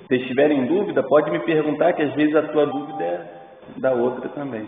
Se estiverem em dúvida, pode me perguntar, que às vezes a sua dúvida é da outra também.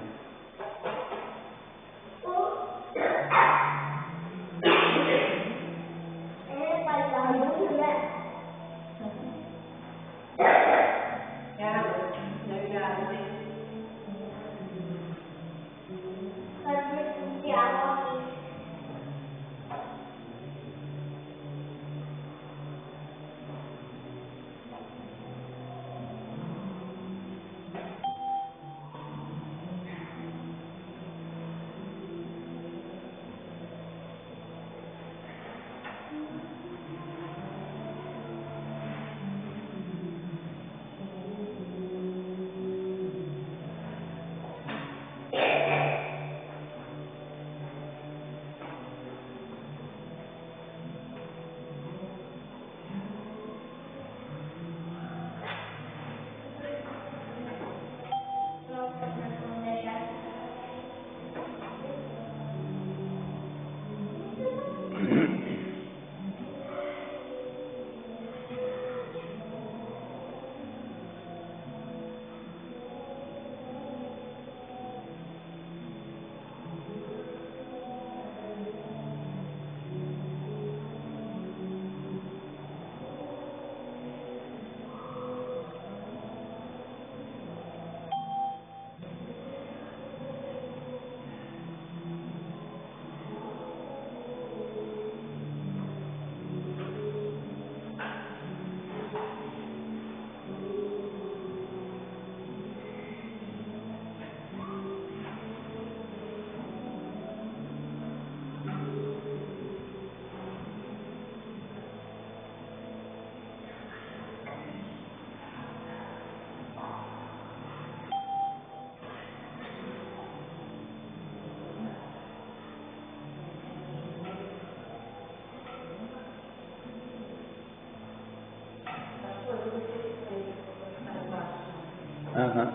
Aham.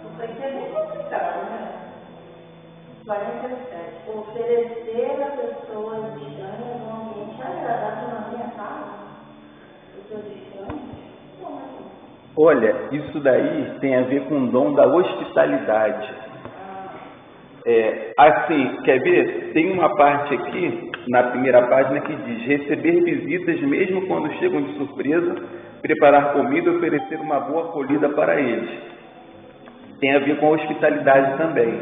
Isso aqui é bem complicado, né? 47. Oferecer a pessoas estranhas um ambiente agradável na minha casa? Pessoas estranhas? Olha, isso daí tem a ver com o dom da hospitalidade. Assim, quer ver? Tem uma parte aqui, na primeira página, que diz: receber visitas mesmo quando chegam de surpresa, preparar comida e oferecer uma boa acolhida para eles. Tem a ver com a hospitalidade também.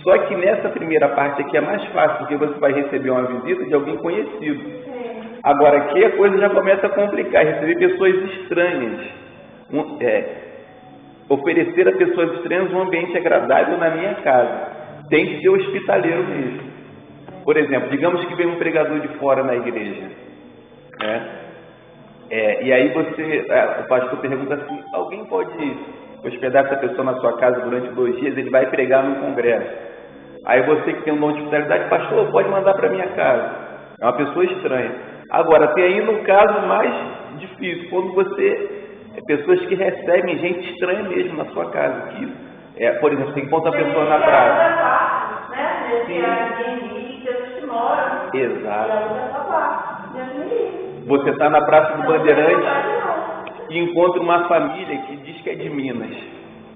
Só que nessa primeira parte aqui é mais fácil, porque você vai receber uma visita de alguém conhecido. Agora aqui a coisa já começa a complicar, receber pessoas estranhas. Oferecer a pessoas estranhas um ambiente agradável na minha casa. Tem que ser hospitaleiro mesmo. Por exemplo, digamos que vem um pregador de fora na igreja, né? E aí o pastor pergunta assim: alguém pode hospedar essa pessoa na sua casa durante 2 dias? Ele vai pregar num congresso. Aí você que tem um dom de hospitalidade: pastor, pode mandar para minha casa. É uma pessoa estranha. Agora, tem aí no caso mais difícil, quando pessoas que recebem gente estranha mesmo na sua casa. Por exemplo, você encontra a pessoa na praça. Exato. Você está na Praça do Bandeirante e encontra uma família que diz que é de Minas.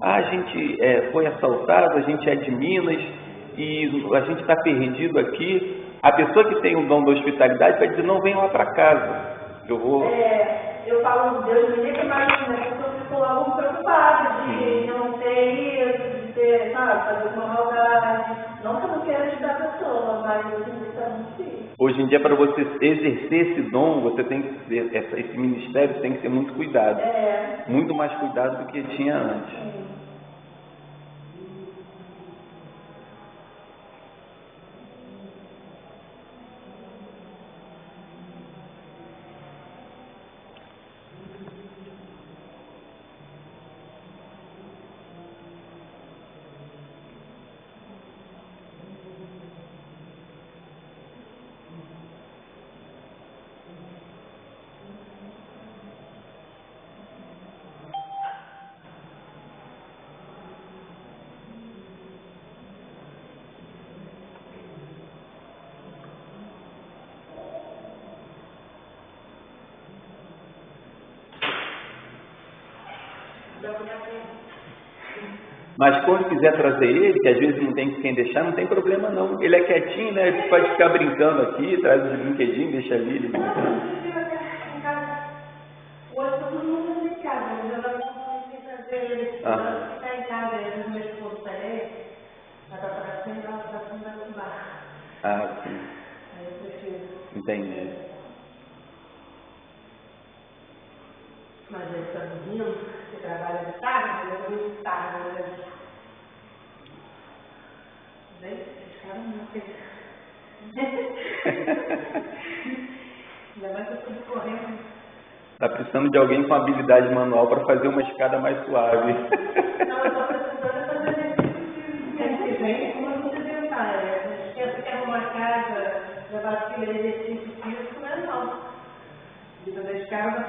A gente foi assaltado, a gente é de Minas e a gente está perdido aqui. A pessoa que tem o dom da hospitalidade vai dizer: não, venham lá para casa. Eu falo, Deus me livre, mas a pessoa ficou logo preocupada de não ter isso, de ter, sabe, fazer uma maldade. Não que eu não queira ajudar a pessoa, mas hoje em dia está muito difícil. Hoje em dia, para você exercer esse dom, você tem que ter, esse ministério tem que ter muito cuidado. Muito mais cuidado do que tinha antes. Mas quando quiser trazer ele, que às vezes não tem quem deixar, não tem problema não. Ele é quietinho, né? Ele pode ficar brincando aqui, traz os brinquedinhos, deixa ali, ele brincando. Hoje todo mundo em casa, mas eu não sei trazer ele. Ficar em casa, ele no meu esposo também. Mas tá parecendo da barra. Ah, sim. Aí eu prefiro. Entendi. Mas ele está dormindo, você trabalha de tarde, eu vou de tarde, né? Bem, os caras não sei. Ainda mais que eu estou correndo. Está precisando de alguém com habilidade manual para fazer uma escada mais suave. Não, eu estou precisando fazer exercício de mês que vem, como eu vou tentar. A gente quer uma casa, levar filha de exercício físico, não é não. Vida da escada.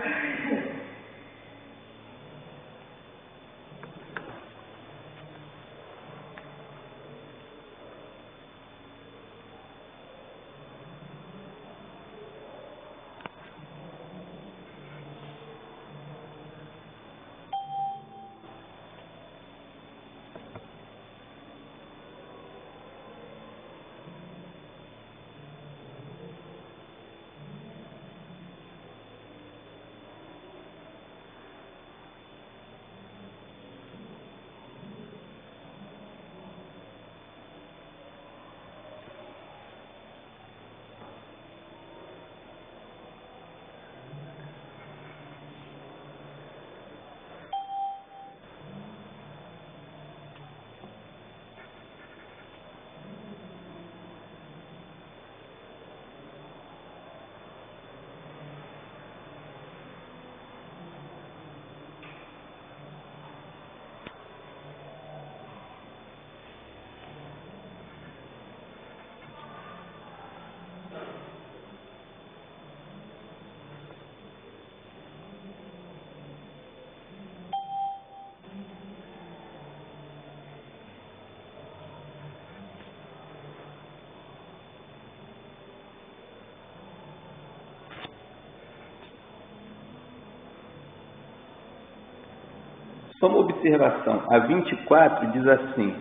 Só uma observação. A 24 diz assim: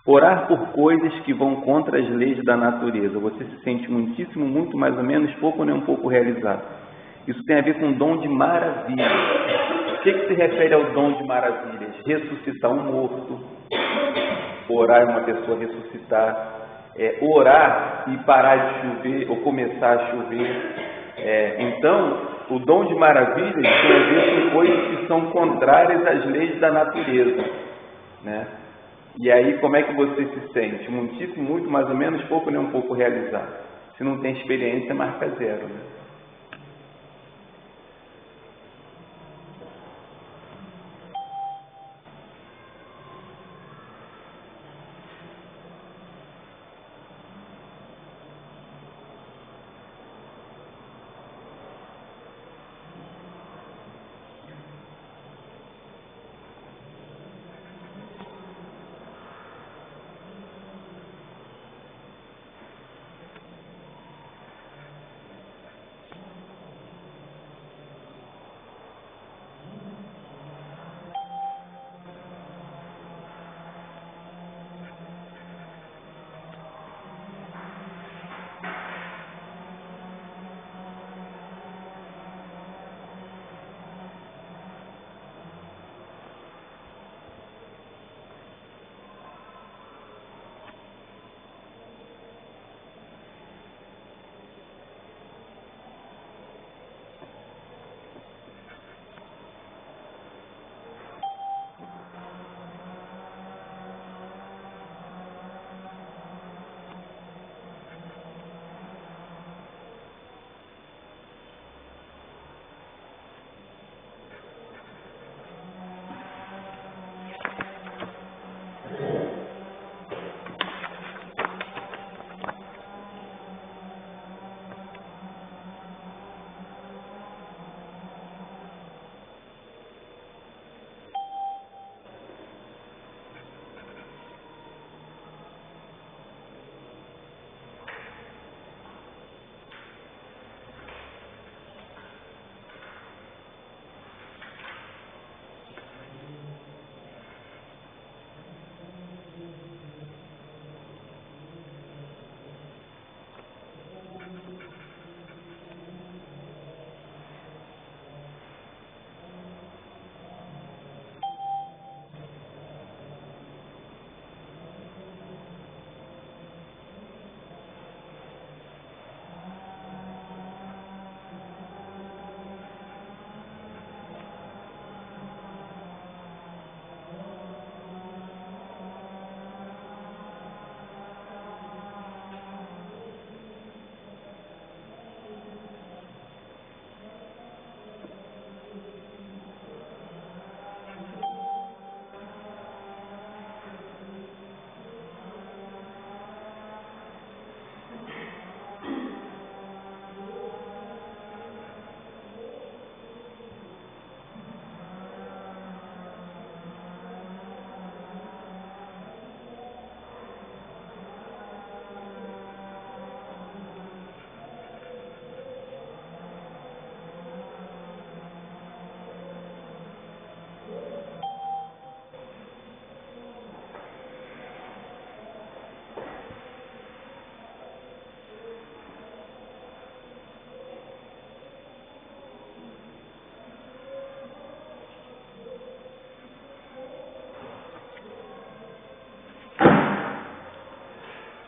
orar por coisas que vão contra as leis da natureza. Você se sente muitíssimo, muito mais ou menos, pouco ou nem um pouco realizado. Isso tem a ver com dom de maravilhas. O que se refere ao dom de maravilhas? Ressuscitar um morto. Orar é uma pessoa ressuscitar. Orar e parar de chover ou começar a chover. Então, o dom de maravilhas tem a ver com coisas que são contrárias às leis da natureza, né? E aí, como é que você se sente? Muitíssimo, muito, mais ou menos, pouco, nem um pouco realizado. Se não tem experiência, marca 0, né?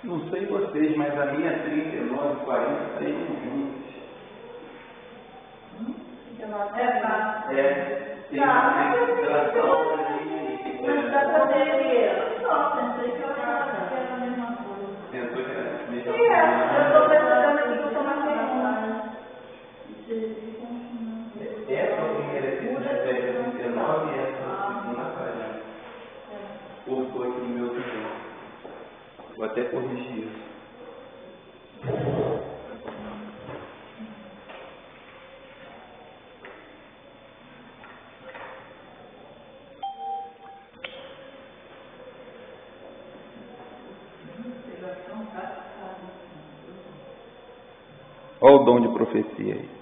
Não sei vocês, mas a minha 39 e 40 saíram juntos. É, tá. Tem relação ali. Mas dá pra ver que só pensei que era a mesma coisa. Pensou que era a mesma Eu tô pensando aqui que eu tô mais pergunta. Essa primeira é 39 e essa segunda página. Cortou aqui no meu vídeo. Vou até corrigir isso. Olha o dom de profecia aí.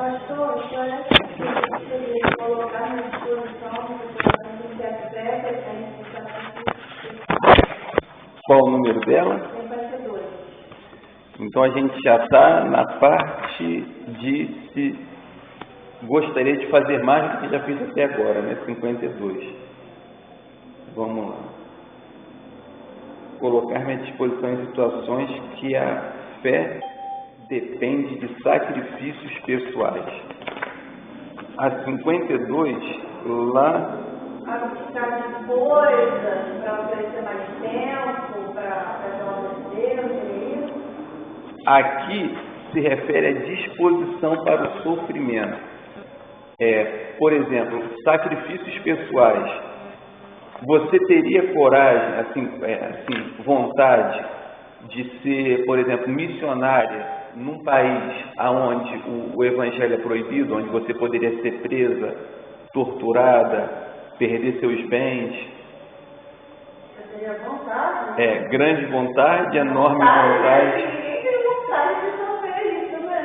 Pastor, o senhor acha que seria colocar na disposição do coração que a fé tem que Qual o número dela? tem 42. Então a gente já está na parte de se gostaria de fazer mais do que já fiz até agora, né? 52. Vamos lá. Colocar-me à disposição em situações que a fé depende de sacrifícios pessoais. A 52, lá... Abdicar de coisas para oferecer mais tempo, para fazer uma besteira, seria isso? Aqui se refere à disposição para o sofrimento. Por exemplo, sacrifícios pessoais. Você teria coragem, assim, vontade de ser, por exemplo, missionária num país onde o evangelho é proibido, onde você poderia ser presa, torturada, perder seus bens? Eu teria vontade. Grande vontade, enorme vontade. Ninguém tem vontade de fazer isso, né?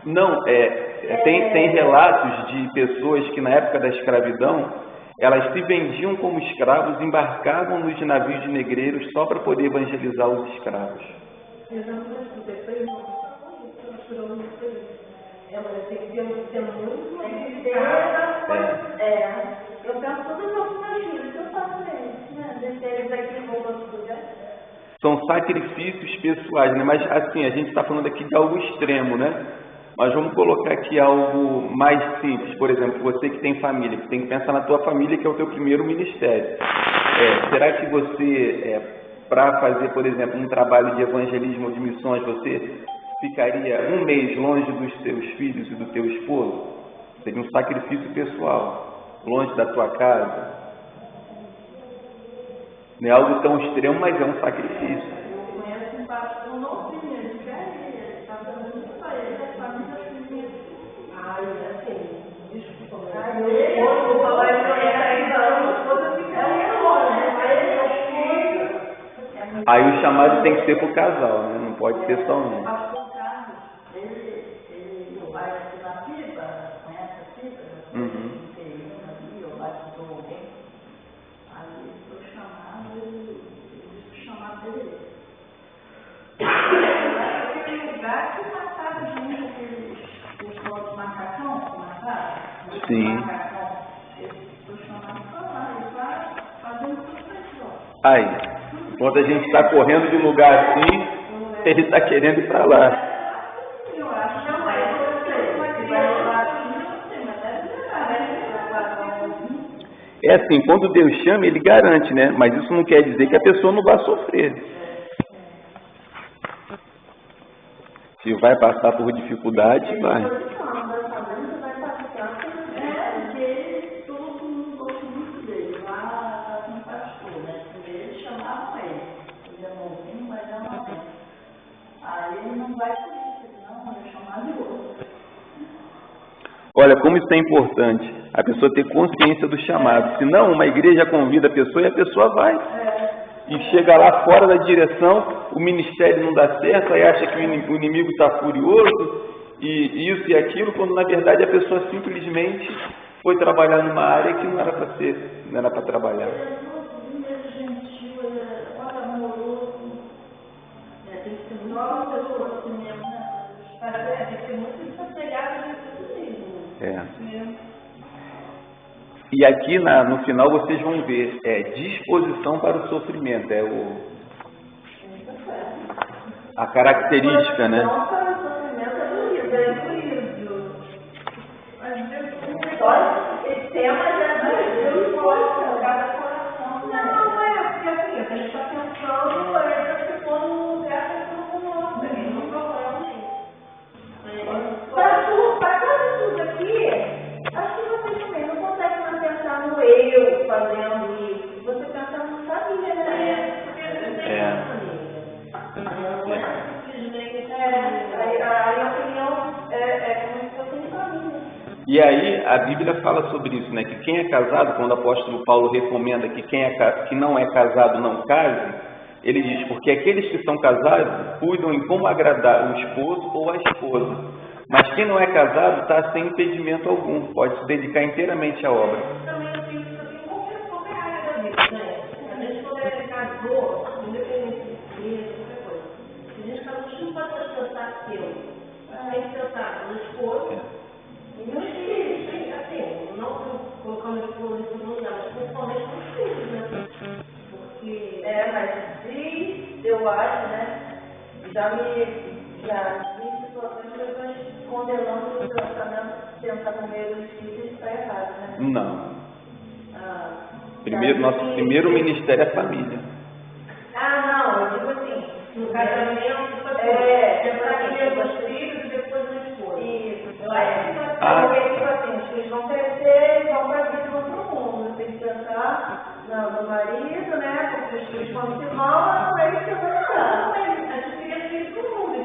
Não, tem relatos de pessoas que na época da escravidão elas se vendiam como escravos, embarcavam nos navios de negreiros só para poder evangelizar os escravos. Exatamente, porque foi uma ela tem que ter muito, tem que ter eu penso todas as minhas filhas, eu faço isso, né? Deixar eles aqui e vou para outro lugar. São sacrifícios pessoais, né? Mas assim, a gente está falando aqui de algo extremo, né? Mas vamos colocar aqui algo mais simples. Por exemplo, você que tem família, que tem que pensar na tua família, que é o teu primeiro ministério. Será que você, para fazer, por exemplo, um trabalho de evangelismo ou de missões, você ficaria um mês longe dos seus filhos e do teu esposo? Seria um sacrifício pessoal, longe da tua casa. Não é algo tão extremo, mas é um sacrifício. Eu conheço um pastor novinho, ele quer está fazendo para ele, a família filha. Assim, desculpa. Eu vou falar isso ainda, as coisas ficam longe, Aí o chamado tem que ser para o casal, né? Não pode ser só um. Pastor Carlos, ele vai aqui na Pipa, conhece a Pipa? Eu batizou alguém. Aí ele foi chamado, ele disse que chamado dele. Aquele lugar que matava gente, aqueles povos macacão que mataram. Sim. Macacão. Aí, enquanto a gente está correndo de lugar assim, ele está querendo ir para lá. Eu acho que não é você, mas vai levar assim, É assim, quando Deus chama, Ele garante, né? Mas isso não quer dizer que a pessoa não vai sofrer. Se vai passar por dificuldade, vai. Olha, como isso é importante, a pessoa ter consciência do chamado. Senão, uma igreja convida a pessoa e a pessoa vai. E chega lá fora da direção, o ministério não dá certo, aí acha que o inimigo está furioso, e isso e aquilo, quando na verdade a pessoa simplesmente foi trabalhar numa área que não era para ser, não era para trabalhar. E aqui no final vocês vão ver, disposição para o sofrimento, a característica, né? Esse tema já não pode cada coração. Não, porque assim, a gente está pensando para a pessoa no lugar que não conosco, não problema nenhum. Para quase tudo aqui, acho que vocês também não conseguem mais pensar no eu fazendo isso. Você pensa na família, né? Aí a opinião é como se fosse em família. E aí a Bíblia fala sobre isso, né? Que quem é casado, quando o apóstolo Paulo recomenda que que não é casado não case, ele diz, porque aqueles que são casados cuidam em como agradar o esposo ou a esposa. Mas quem não é casado está sem impedimento algum, pode se dedicar inteiramente à obra. Também eu digo que qualquer área da vida, né? A gente quando é casou, independente de igreja, qualquer coisa. A gente não pode pensar seu. Tem que pensar no esposo. E nos filhos, assim, não colocando as flores no lugar, mas principalmente nos filhos, né? Porque, mas eu acho, né? Já vi situações que eu estou condenando o pensamento, pensar no meio dos filhos está errado, né? Não. Nosso primeiro ministério é a família. Não, eu digo assim, no casamento, pensar primeiro nos filhos e depois no esposo. Isso. Porque, tipo assim, os filhos vão crescer e vão para a vida do mundo. Tem que pensar no marido, né? Porque os filhos quando se vão, não é isso que eu vou pensar. A gente queria filhos do mundo.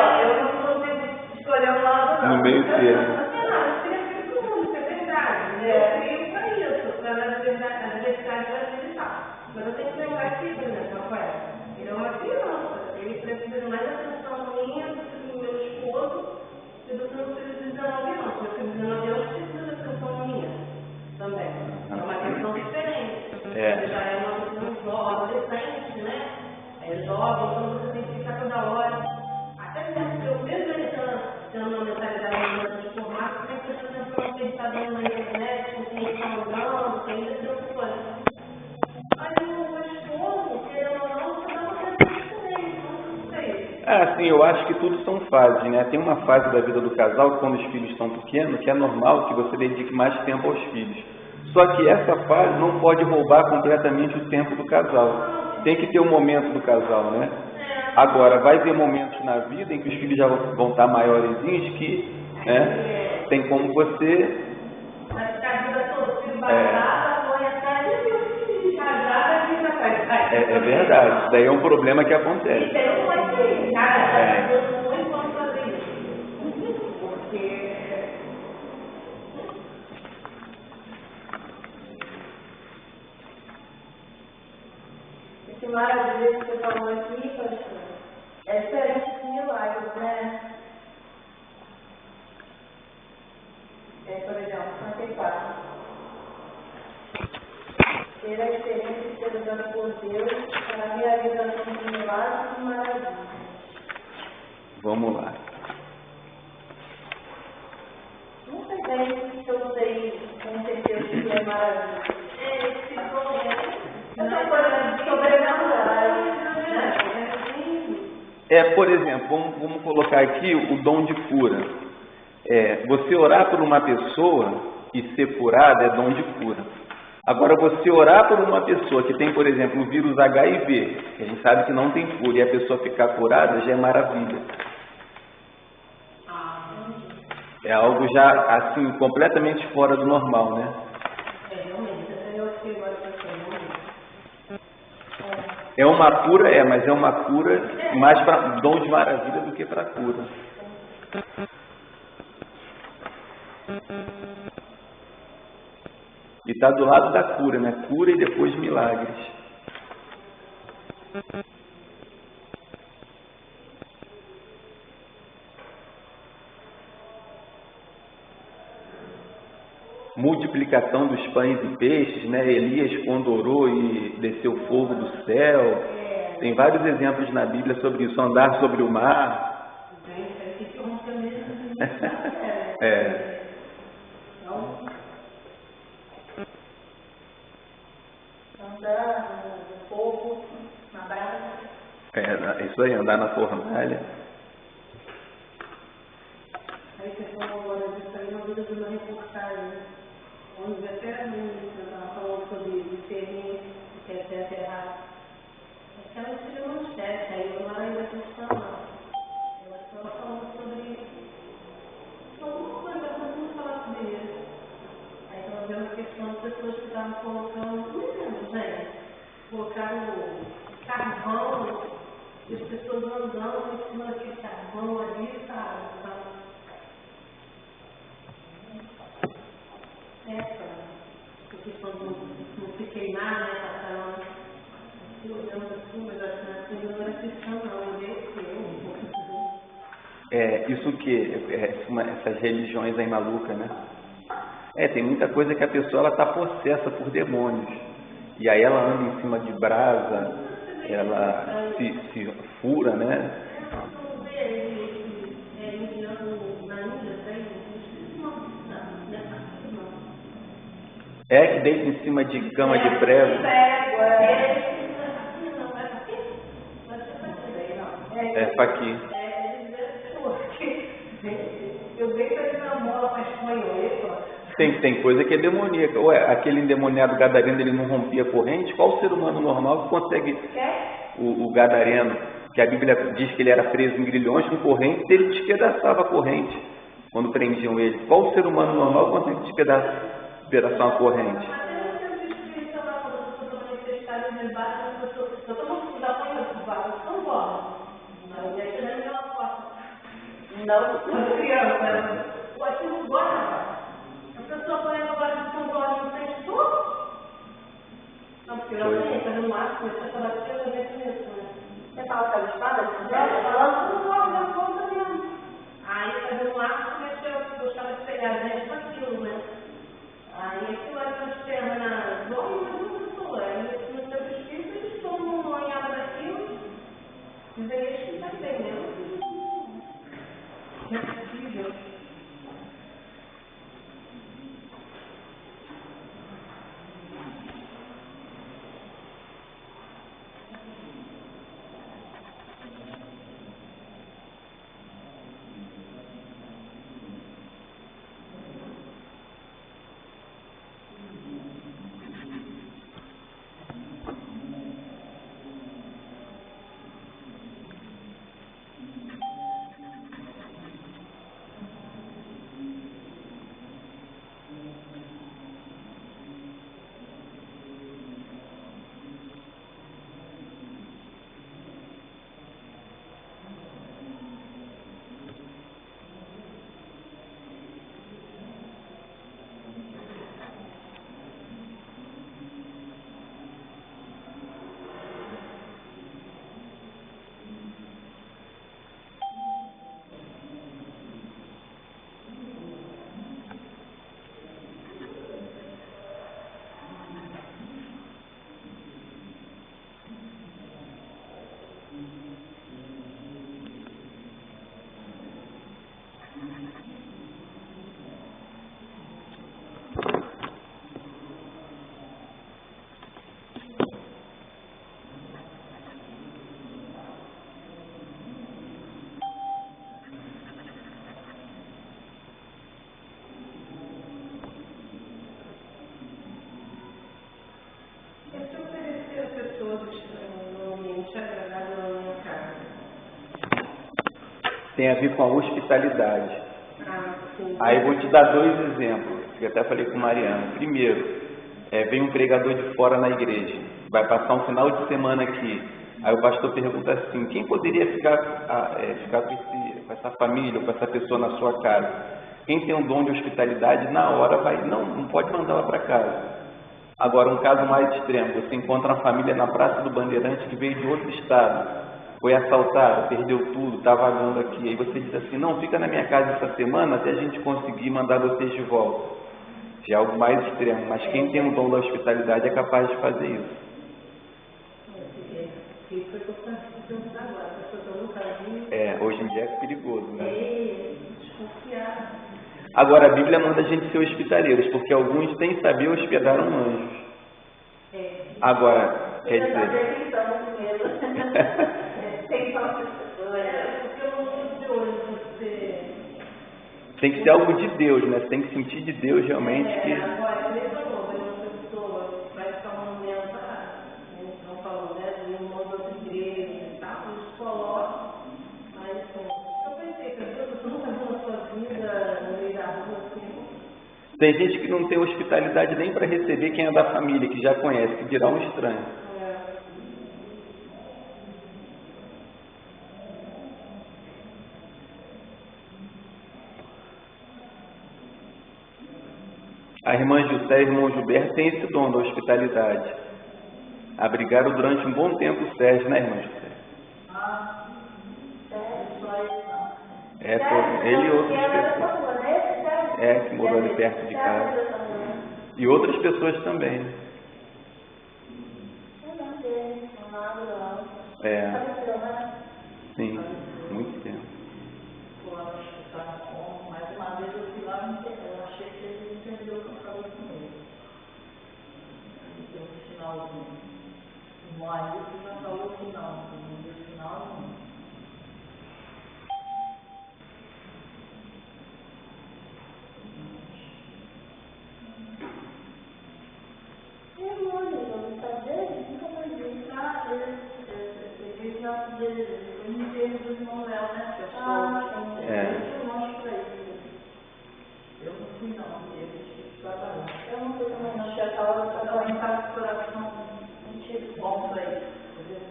Eu não consigo escolher um lado, não. No meio termo. Eu queria filhos do mundo, isso é verdade. Eu crio para isso, para a diversidade brasileira e tal. Mas eu tenho que lembrar que, por exemplo, Rafael, ele é uma criança. Ele precisa mais da atenção minha do que do meu esposo e do que meu filho de 19 anos. Meu filho de 19 anos precisa da atenção minha também. É uma questão diferente. Ele já é uma questão adolescente, né? É jovem, então você tem que ficar toda hora. Até mesmo ele tendo uma mentalidade transformada, você tem que prestar atenção no que ele está dando na internet, com quem ele está andando, tem muita preocupação. Mas o esposo, querendo ou não, você dá uma presente também, não sei. Sim, eu acho que tudo são fases, né? Tem uma fase da vida do casal, quando os filhos estão pequenos, que é normal que você dedique mais tempo aos filhos. Só que essa fase não pode roubar completamente o tempo do casal. Tem que ter um momento do casal, né? Agora, vai ter momentos na vida em que os filhos já vão estar maiorzinhos que, né, tem como você... Vai ficar a vida toda, filho batata, mãe atrás e casada, vida atrás. É verdade, isso daí é um problema que acontece. Isso aí não pode ser, cara. Eu não posso fazer isso. Porque... Esse maravilha que você falou aqui, pastor, é diferente de milagres, né? Por exemplo, 54. Ter a experiência de ser usado por Deus para a realização de milagres e maravilhas. Vamos lá. Não sei bem se eu sei com certeza que é maravilha. Esse problema. Por exemplo, vamos colocar aqui o dom de cura. Você orar por uma pessoa e ser curada é dom de cura. Agora, você orar por uma pessoa que tem, por exemplo, o vírus HIV, que a gente sabe que não tem cura, e a pessoa ficar curada, já é maravilha. É algo já, assim, completamente fora do normal, né? É uma cura, mas é uma cura mais para dom de maravilha do que para cura. E está do lado da cura, né? Cura e depois milagres. Multiplicação dos pães e peixes, né? Elias quando orou e desceu fogo do céu. Tem vários exemplos na Bíblia sobre isso. Andar sobre o mar. Andar no fogo, na brasa. Isso aí, andar na fornalha. Aí você falou agora disso aí, uma vez de uma reportagem, onde até a música estava falando sobre discernir, que é até aterrar. Acho que ela escreveu uma manchete, aí eu não era ainda cristã, não. Ela estava falando sobre alguma coisa, eu não falar sobre isso. Aí estava vendo a questão de pessoas que estavam colocando, não lembro, gente, colocaram carvão, e as pessoas andando em cima daquele carvão ali, sabe? Porque quando não se queimar, né, passaram olhando assim, mas acho que não era cristã, não, Isso que essas religiões aí malucas, né? Tem muita coisa que a pessoa está possessa por demônios. E aí ela anda em cima de brasa, ela se fura, né? Que deita em cima de cama de prego. Faqui. Eu deito ali na mola para espanhol. Tem coisa que é demoníaca. Aquele endemoniado gadareno, ele não rompia corrente? Qual ser humano normal que consegue o gadareno, que a Bíblia diz que ele era preso em grilhões com corrente, ele despedaçava a corrente quando prendiam ele? Qual ser humano normal consegue despedaçar uma corrente? Não, criança. Pode não gosta. A pessoa põe a base de São Paulo no sente tudo. Não, porque eu não sei, fazendo máximo, eu estou falando que eu também conheço, né? Você fala com a espada? Falando na conta mesmo. Aí, fazendo máximo, eu gostava de pegar a gente com aquilo, né? Aí, aquilo era uma pernas na dor e uma pessoa. Aí, no seu espírito, eles tomam uma olhada daquilo e veem que está bem, né? Não é possível. ambiente agradável na minha casa. Tem a ver com a hospitalidade. Sim. Aí eu vou te dar 2 exemplos, que eu até falei com Mariana. Primeiro, vem um pregador de fora na igreja, vai passar um final de semana aqui. Aí o pastor pergunta assim, quem poderia ficar com essa família, ou com essa pessoa na sua casa? Quem tem um dom de hospitalidade, na hora vai, não pode mandar ela para casa. Agora, um caso mais extremo, você encontra uma família na Praça do Bandeirante que veio de outro estado, foi assaltada, perdeu tudo, está vagando aqui. Aí você diz assim, não, fica na minha casa essa semana até a gente conseguir mandar vocês de volta. Já é algo mais extremo, mas quem tem um dom da hospitalidade é capaz de fazer isso. Isso foi o que eu estava pensando agora. A pessoa está no caminho. Hoje em dia é perigoso, né? Desconfiar. Agora, a Bíblia manda a gente ser hospitaleiros, porque alguns, sem saber, hospedaram anjos. Agora, quer dizer... Tem que ser algo de Deus, né? Você tem que sentir de Deus realmente que... Agora, ele falou, uma pessoa vai ficar um momento, não falou, né? De uma outra igreja e tal, eles colocam, mas assim, eu pensei que a pessoa nunca viu na sua vida, no meio da rua, assim. Tem gente que não tem hospitalidade nem para receber quem é da família, que já conhece, que dirá um estranho. A irmã José e o irmão Gilberto têm esse dom da hospitalidade. Abrigaram durante um bom tempo o Sérgio, né, irmã José? Ele e outras pessoas. Que morou ali perto de casa. E outras pessoas também. Sim, muito tempo. Mais uma vez eu fui lá e eu achei que ele entendeu o que eu falei com ele. Aí tem um finalzinho. O marido já falou que não, no final não. Eu não fui não, eles trabalham. Eu não fui também, não. Tinha falado para ela em casa de coração, não tive bom para isso, entendeu?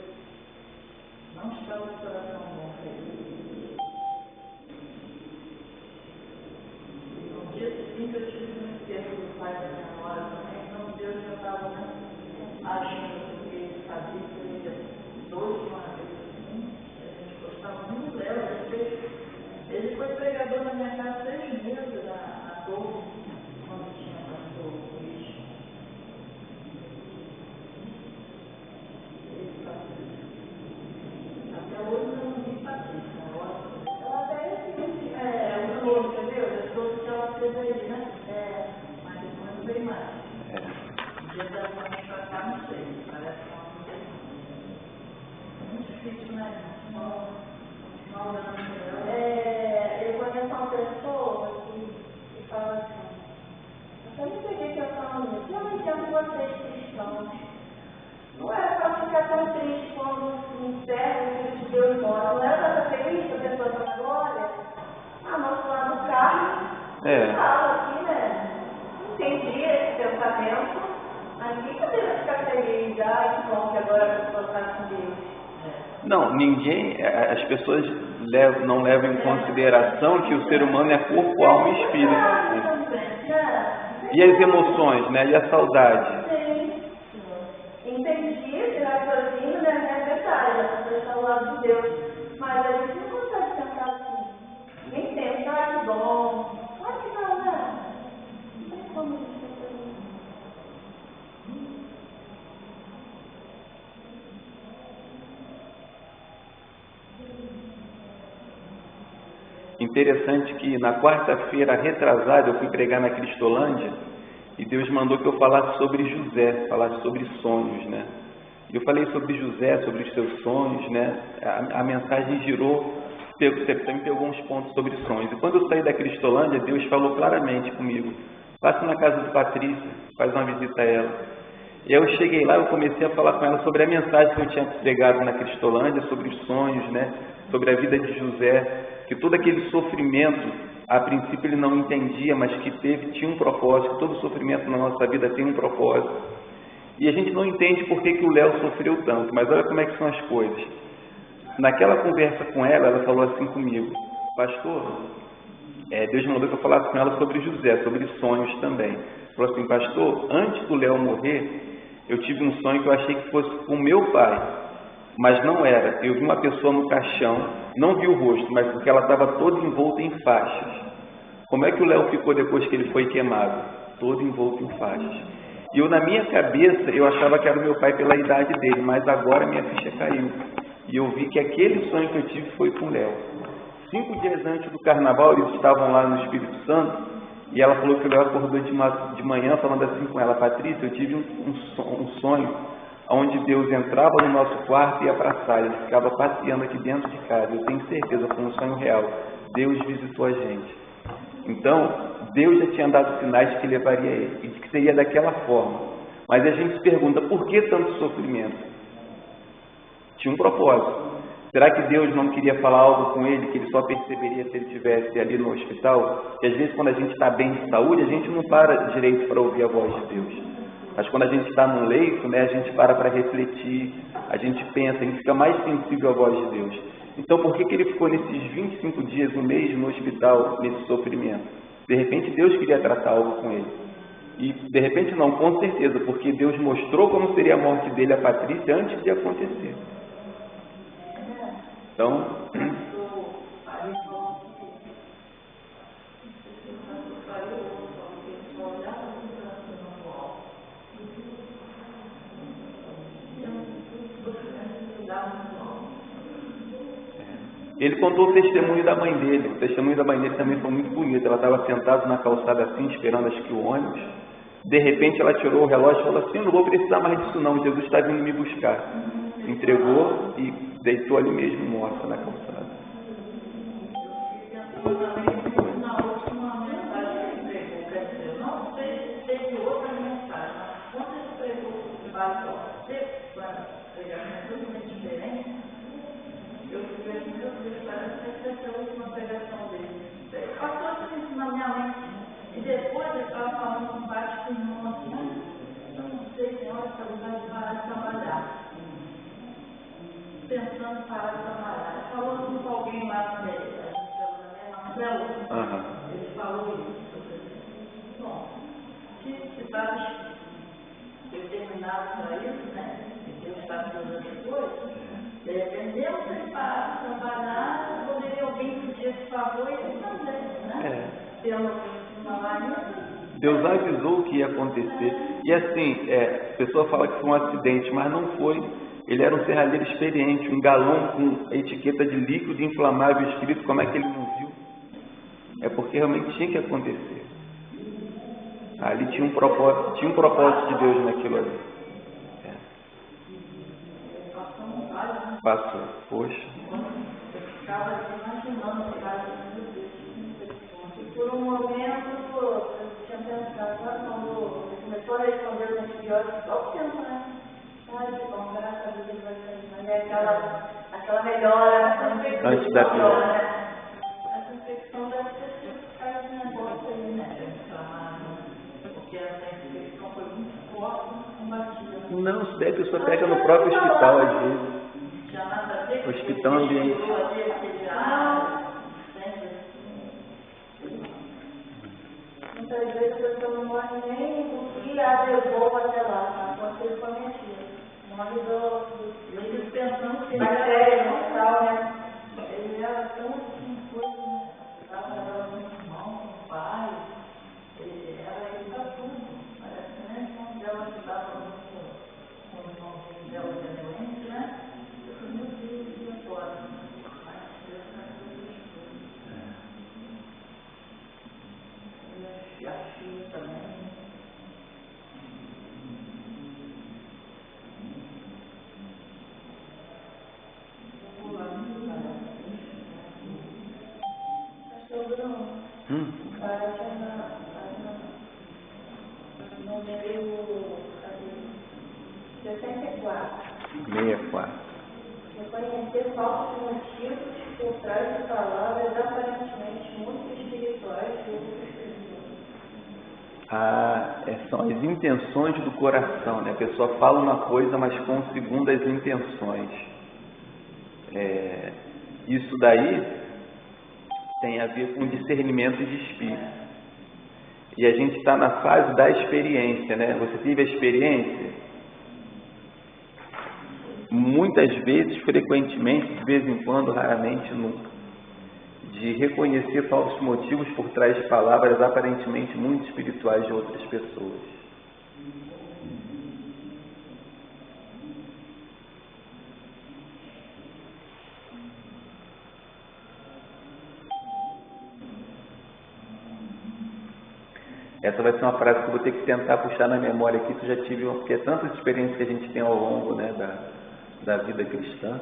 Não estava de coração bom para isso. No dia seguinte eu tive um enterro do pai da minha nora também, então Deus já estava agindo, porque ele sabia que eu ia 2 de uma vez assim, a gente gostava muito dela, ele foi pregador na minha casa 6 meses na Torre, quando tinha pastor Luiz. Até hoje eu não vi Patrícia, agora. Ela até é o nome, entendeu? Eu soube que ela fez aí, né? Mas depois não veio mais. O dia das mães pra cá, não sei, parece que ela não tem mais. Muito difícil, né? Eu conheço uma pessoa que fala assim, eu não sei o que eu falo nisso, eu não entendo vocês cristãos. Não era para ficar tão triste quando um servo, o Filho de Deus morre. Não era para estar feliz, a pessoa está na glória. Nosso lado do carro, fala assim, né? Entendi esse pensamento, mas ninguém poderia ficar feliz. Que bom que agora a pessoa está com Deus. Não, as pessoas não levam em consideração que o ser humano é corpo, alma e espírito. E as emoções, né? E a saudade? Sim. Entendi, tirar sozinho, né? É verdade, a pessoa está ao lado de Deus. Mas a gente não consegue pensar assim. Nem pensa, que bom. Claro que não, né? Não tem como a gente pensar nisso. Interessante que na quarta-feira retrasada eu fui pregar na Cristolândia e Deus mandou que eu falasse sobre José, falasse sobre sonhos, né? Eu falei sobre José, sobre os seus sonhos, né? A mensagem girou, você me pegou uns pontos sobre sonhos. E quando eu saí da Cristolândia, Deus falou claramente comigo, passa na casa do Patrícia, faz uma visita a ela. E aí eu cheguei lá, eu comecei a falar com ela sobre a mensagem que eu tinha pregado na Cristolândia, sobre os sonhos, né? Sobre a vida de José, que todo aquele sofrimento, a princípio ele não entendia, mas que tinha um propósito, todo sofrimento na nossa vida tem um propósito. E a gente não entende por que o Léo sofreu tanto, mas olha como é que são as coisas. Naquela conversa com ela falou assim comigo: pastor, Deus mandou que eu falasse com ela sobre José, sobre sonhos também. Falou assim: pastor, antes do Léo morrer, eu tive um sonho que eu achei que fosse com o meu pai, mas não era. Eu vi uma pessoa no caixão, não vi o rosto, mas porque ela estava toda envolta em faixas. Como é que o Léo ficou depois que ele foi queimado? Todo envolto em faixas. E eu, na minha cabeça, eu achava que era o meu pai pela idade dele, mas agora minha ficha caiu. E eu vi que aquele sonho que eu tive foi com o Léo. 5 dias antes do carnaval, eles estavam lá no Espírito Santo, e ela falou que o Léo acordou de manhã falando assim com ela: Patrícia, eu tive um sonho onde Deus entrava no nosso quarto e ia para a sala, ele ficava passeando aqui dentro de casa. Eu tenho certeza, foi um sonho real. Deus visitou a gente. Então, Deus já tinha dado sinais de que levaria ele, e de que seria daquela forma. Mas a gente se pergunta: por que tanto sofrimento? Tinha um propósito. Será que Deus não queria falar algo com ele que ele só perceberia se ele estivesse ali no hospital? E às vezes, quando a gente está bem de saúde, a gente não para direito para ouvir a voz de Deus. Mas quando a gente está num leito, né, a gente para refletir, a gente pensa, a gente fica mais sensível à voz de Deus. Então, por que ele ficou nesses 25 dias, um mês no hospital, nesse sofrimento? De repente, Deus queria tratar algo com ele. E, de repente, não, com certeza, porque Deus mostrou como seria a morte dele, a Patrícia, antes de acontecer. Então, ele contou o testemunho da mãe dele. O testemunho da mãe dele também foi muito bonito. Ela estava sentada na calçada assim, esperando acho que o ônibus. De repente ela tirou o relógio e falou assim: não vou precisar mais disso não, Jesus está vindo me buscar. Entregou e deitou ali mesmo, morta na calçada. Na última mensagem que ele pregou, quer dizer, eu não sei se teve outra mensagem, mas quando ele pregou sobre base para pregar totalmente diferente, eu fiquei assim: meu Deus, parece que essa é a última pregação dele. Passou assim na minha mente. E depois ele estava falando com baixo com o irmão assim: eu não sei, senhora, se eu vou parar de trabalhar. Pensando em parar de trabalhar. Falou assim com alguém lá na Marcelo. Ele falou isso. Bom, se estava determinado para isso, né? Que Deus está fazendo depois, dependeu se ele parar de trabalhar, poderia alguém pedir esse favor e ele fazer, né? Pelo Deus avisou o que ia acontecer. E assim, a pessoa fala que foi um acidente, mas não foi. Ele era um serralheiro experiente, um galão com etiqueta de líquido inflamável escrito. Como é que ele não viu? É porque realmente tinha que acontecer. Ali tinha um propósito de Deus naquilo ali. Passou. Poxa. Eu ficava imaginando por um momento eu tinha pensado, quando começou a responder os antibióticos, só o tempo, né? Ai, que bom, graças a Deus ele vai sair. Mas é aquela melhora antes da pior. Essa infecção deve ter sido por causa desse negócio aí, né? Porque essa infecção foi muito forte, combatida. Não, isso daí a pessoa pega no próprio hospital, às vezes. Hospital ambiente. Muitas vezes a pessoa não morre nem do que a levou até lá, aconteceu com a minha tia. Morre eu fico pensando que bactéria, não tal, né? Ele era tão assim, coisa, né? Estava com o irmão, com o pai, era ele para tudo. Parece que nem o irmão dela ajudava muito com o irmãozinho dela que é doente, né? Meu Deus, e agora? Mas Deus está tudo escuro. E a filha também. Pastor Bruno, parece no meio 64. 64. Reconhecer falsos motivos por trás de palavras aparentemente muito espirituais de outras pessoas. São as intenções do coração, né? A pessoa fala uma coisa, mas com segundas intenções. Isso daí tem a ver com discernimento de espírito. E a gente está na fase da experiência, né? Você teve a experiência? Muitas vezes, frequentemente, de vez em quando, raramente, nunca. De reconhecer falsos motivos por trás de palavras aparentemente muito espirituais de outras pessoas. Essa vai ser uma frase que eu vou ter que tentar puxar na memória aqui, que eu já tive, porque é tantas experiências que a gente tem ao longo, né, da vida cristã.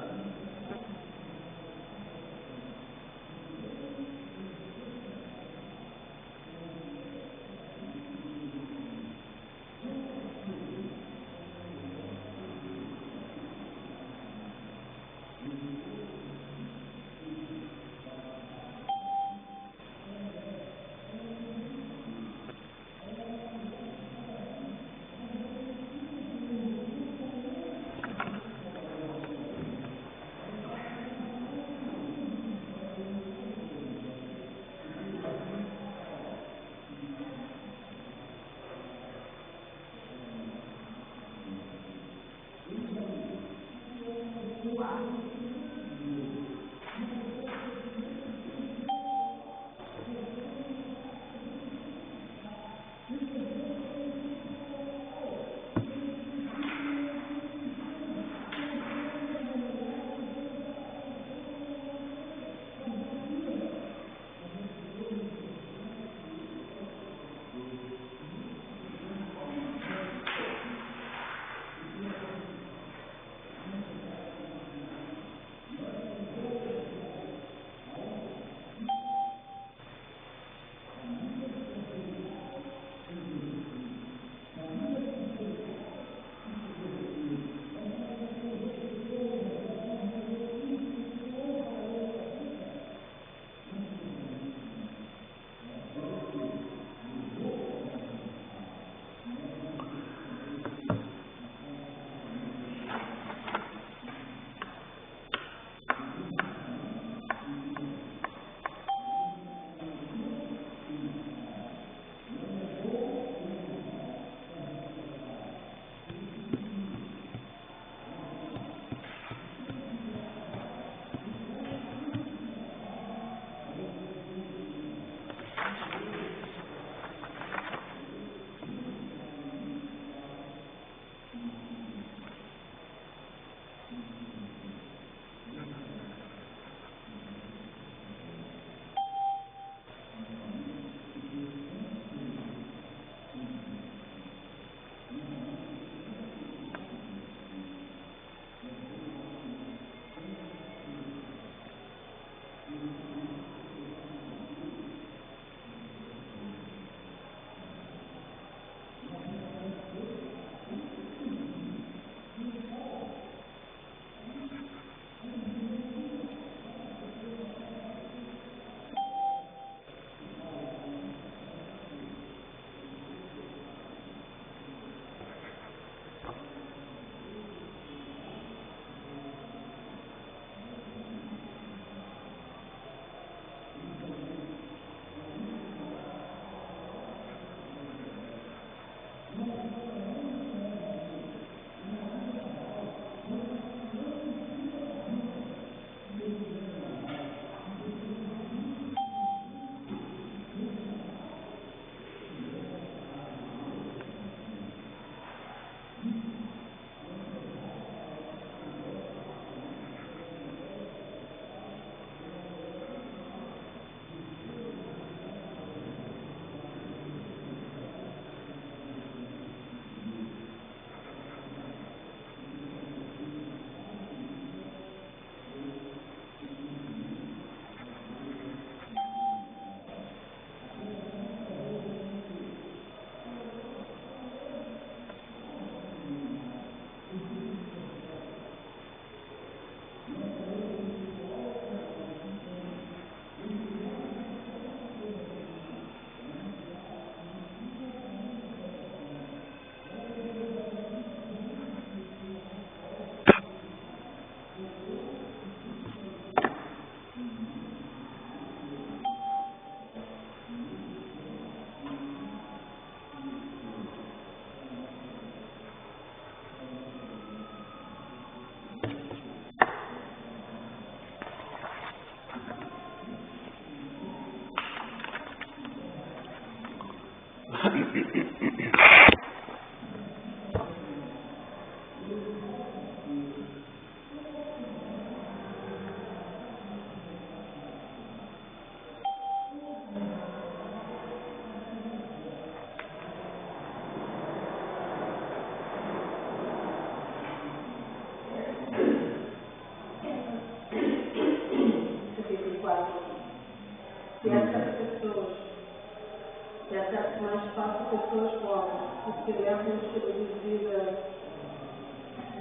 pessoas pobres, porque levam um estilo de vida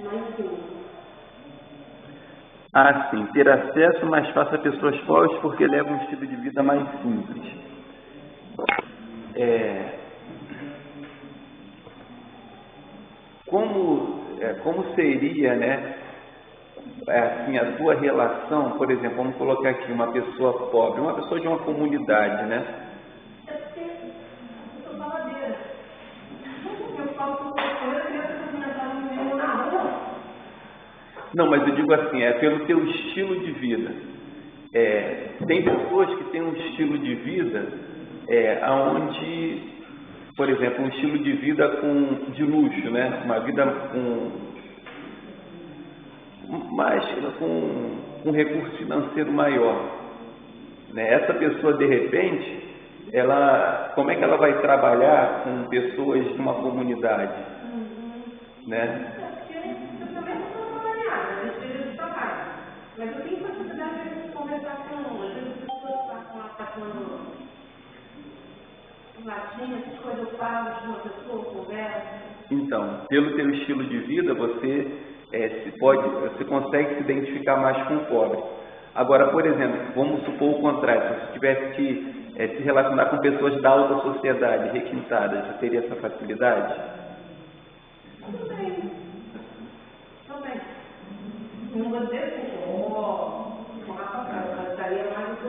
mais simples. Ah, sim, ter acesso mais fácil a pessoas pobres porque leva um estilo de vida mais simples. Como seria, né, assim, a sua relação, por exemplo, vamos colocar aqui uma pessoa pobre, uma pessoa de uma comunidade, né? É porque eu sou faladeira. Eu falo com você, eu queria cumprimentar um menino na rua. Não, mas eu digo assim, é pelo teu estilo de vida. Tem pessoas que têm um estilo de vida onde, por exemplo, um estilo de vida de luxo, né? Uma vida com recurso financeiro maior. Né? Essa pessoa, de repente, como é que ela vai trabalhar com pessoas de uma comunidade? Né? Eu também não sou trabalhada, eu esteja de trabalho. Mas eu tenho facilidade de conversar com, às vezes as pessoas passam lá passando latinha, essas coisas eu falo de uma pessoa, conversa. Então, pelo teu estilo de vida, você consegue se identificar mais com o pobre. Agora, por exemplo, vamos supor o contrário, se você tivesse que se relacionar com pessoas da alta sociedade, requintadas, você teria essa facilidade? Tudo bem. Não vou dizer que eu estaria mais do que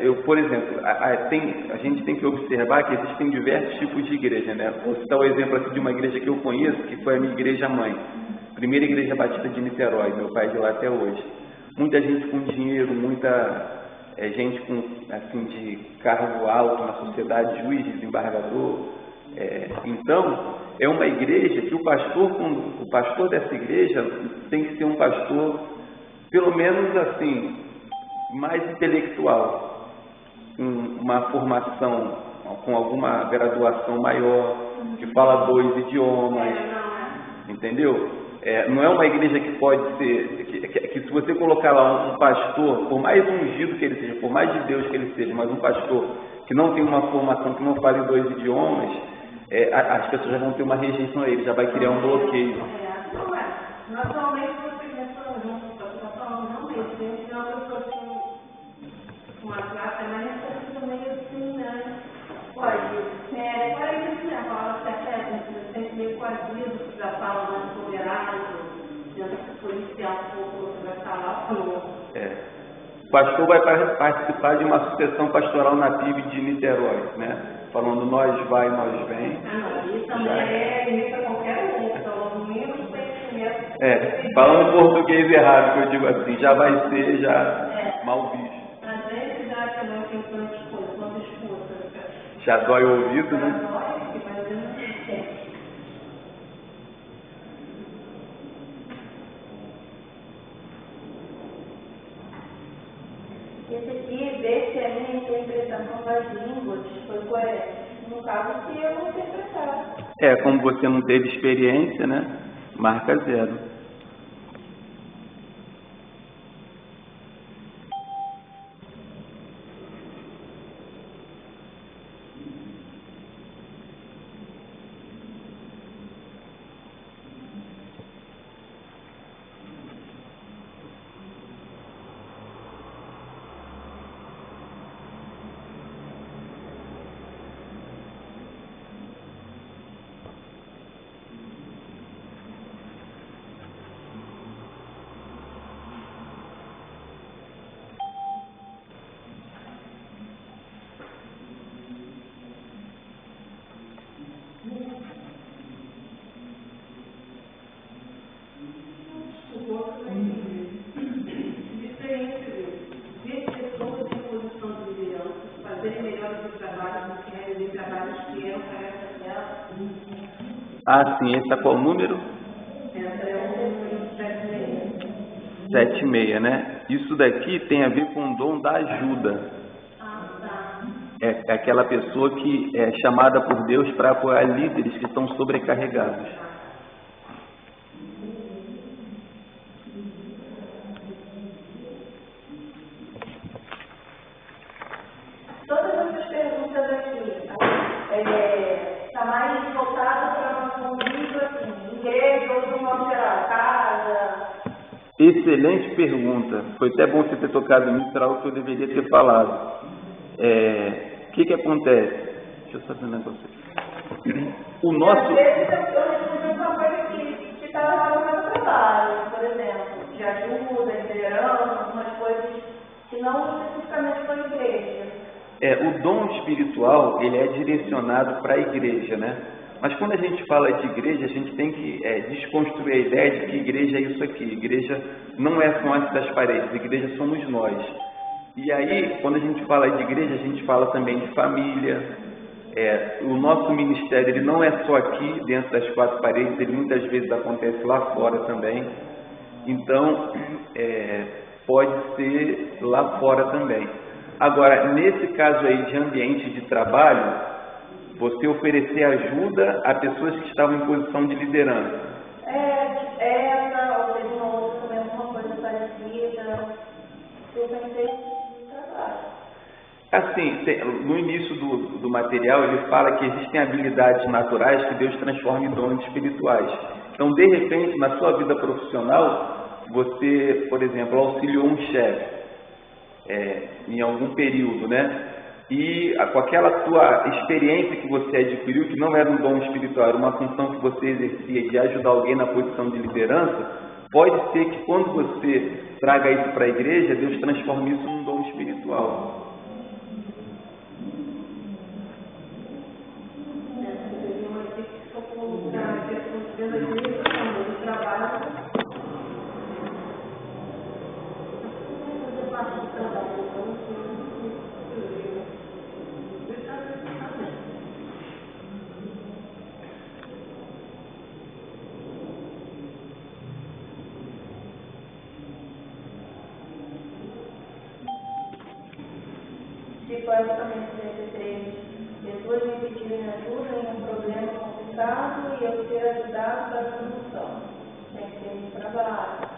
eu por exemplo, a gente tem que observar que existem diversos tipos de igreja, né? Vou citar o exemplo aqui de uma igreja que eu conheço, que foi a minha igreja mãe. Primeira igreja batista de Niterói, meu pai é de lá até hoje. Muita gente com dinheiro, muita gente com, assim, de cargo alto na sociedade, juiz, desembargador. Então, é uma igreja que o pastor dessa igreja tem que ser um pastor, pelo menos assim, mais intelectual, com uma formação, com alguma graduação maior, que fala 2 idiomas, entendeu? Não é uma igreja que pode ser, que se você colocar lá um pastor, por mais ungido que ele seja, por mais de Deus que ele seja, mas um pastor que não tem uma formação, que não fale 2 idiomas, as pessoas já vão ter uma rejeição a ele, já vai criar um bloqueio. Naturalmente, você está falando realmente, tem que ser uma pessoa com uma classe mais necessita meio assim, né? Pode isso, né? A palavra secreta, você sente meio coagido, você já fala mais empoderado, tenta se policiar um pouco, você vai falar falou. O pastor vai participar de uma sucessão pastoral na PIB de Niterói, né? Falando nós vai, nós vem. Isso também imita qualquer um, então, no mínimo de conhecimento. Falando português errado, que eu digo assim, já vai ser mal visto. A gente já que não tem tantas coisas, quando escuta. Já dói o ouvido, né? Já dói, mas eu não sei. Esse aqui, ver se a minha interpretação das línguas foi coerente. No caso, se eu não interpretar. Como você não teve experiência, né? Marca 0. Ah, sim, esse é qual número? Essa é o número 76. 76, né? Isso daqui tem a ver com o dom da ajuda. É aquela pessoa que é chamada por Deus para apoiar líderes que estão sobrecarregados. Todas essas perguntas aqui, Excelente pergunta. Foi até bom você ter tocado nisso, era algo que eu deveria ter falado. O que acontece? Deixa eu saber um negócio aqui. O nosso... Às vezes eu respondi uma coisa que está relacionada ao trabalho, por exemplo, de ajuda, de liderança, algumas coisas que não especificamente para a igreja. O dom espiritual, ele é direcionado para a igreja, né? Mas quando a gente fala de igreja, a gente tem que desconstruir a ideia de que igreja é isso aqui. Igreja não é só das paredes, igreja somos nós. E aí, quando a gente fala de igreja, a gente fala também de família. O nosso ministério, ele não é só aqui, dentro das quatro paredes, ele muitas vezes acontece lá fora também. Então, pode ser lá fora também. Agora, nesse caso aí de ambiente de trabalho, você oferecer ajuda a pessoas que estavam em posição de liderança. Ou seja, uma outra também, alguma coisa parecida. Eu pensei no trabalho. Assim, no início do material, ele fala que existem habilidades naturais que Deus transforma em dons espirituais. Então, de repente, na sua vida profissional, você, por exemplo, auxiliou um chefe em algum período, né? E com aquela tua experiência que você adquiriu, que não era um dom espiritual, era uma função que você exercia de ajudar alguém na posição de liderança, pode ser que quando você traga isso para a igreja, Deus transforme isso num dom espiritual. Pode também ser pessoas me pedirem ajuda em um problema complicado e eu ser ajudado para a solução. Tem que ter um trabalho.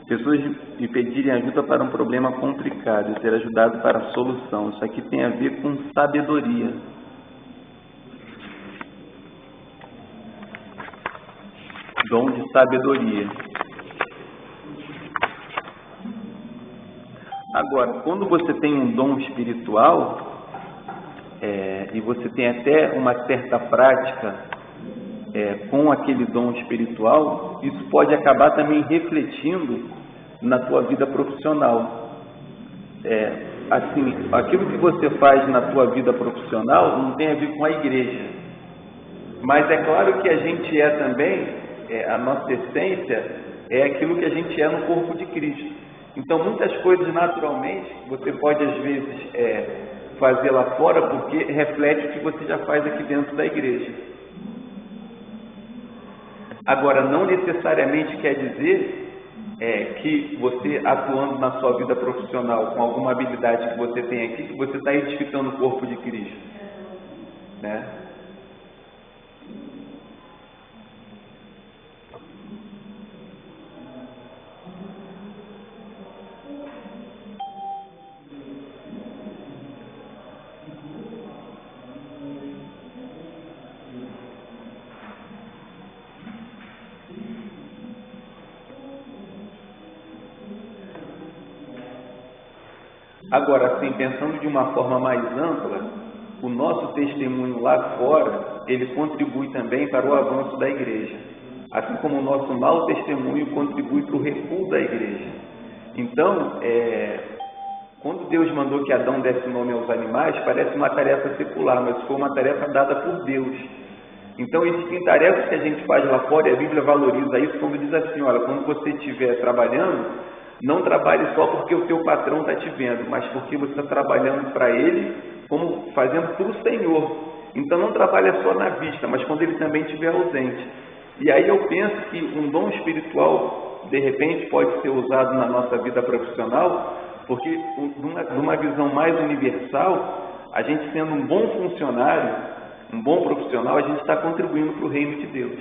Pessoas me pedirem ajuda para um problema complicado e ser ajudado para a solução. Isso aqui tem a ver com sabedoria. Dom de sabedoria. Agora, quando você tem um dom espiritual, e você tem até uma certa prática com aquele dom espiritual, isso pode acabar também refletindo na tua vida profissional. Assim, aquilo que você faz na tua vida profissional não tem a ver com a igreja. Mas é claro que a gente também, a nossa essência é aquilo que a gente é no corpo de Cristo. Então, muitas coisas, naturalmente, você pode, às vezes, fazer lá fora, porque reflete o que você já faz aqui dentro da igreja. Agora, não necessariamente quer dizer que você, atuando na sua vida profissional, com alguma habilidade que você tem aqui, que você está edificando o corpo de Cristo. Né? Agora, assim, pensando de uma forma mais ampla, o nosso testemunho lá fora, ele contribui também para o avanço da igreja. Assim como o nosso mau testemunho contribui para o recuo da igreja. Então, quando Deus mandou que Adão desse nome aos animais, parece uma tarefa secular, mas foi uma tarefa dada por Deus. Então, existem tarefas que a gente faz lá fora e a Bíblia valoriza isso quando diz assim, olha, quando você estiver trabalhando, não trabalhe só porque o teu patrão está te vendo, mas porque você está trabalhando para ele, como fazendo para o Senhor. Então não trabalha só na vista, mas quando ele também estiver ausente. E aí eu penso que um dom espiritual, de repente, pode ser usado na nossa vida profissional, porque numa visão mais universal, a gente sendo um bom funcionário, um bom profissional, a gente está contribuindo para o reino de Deus.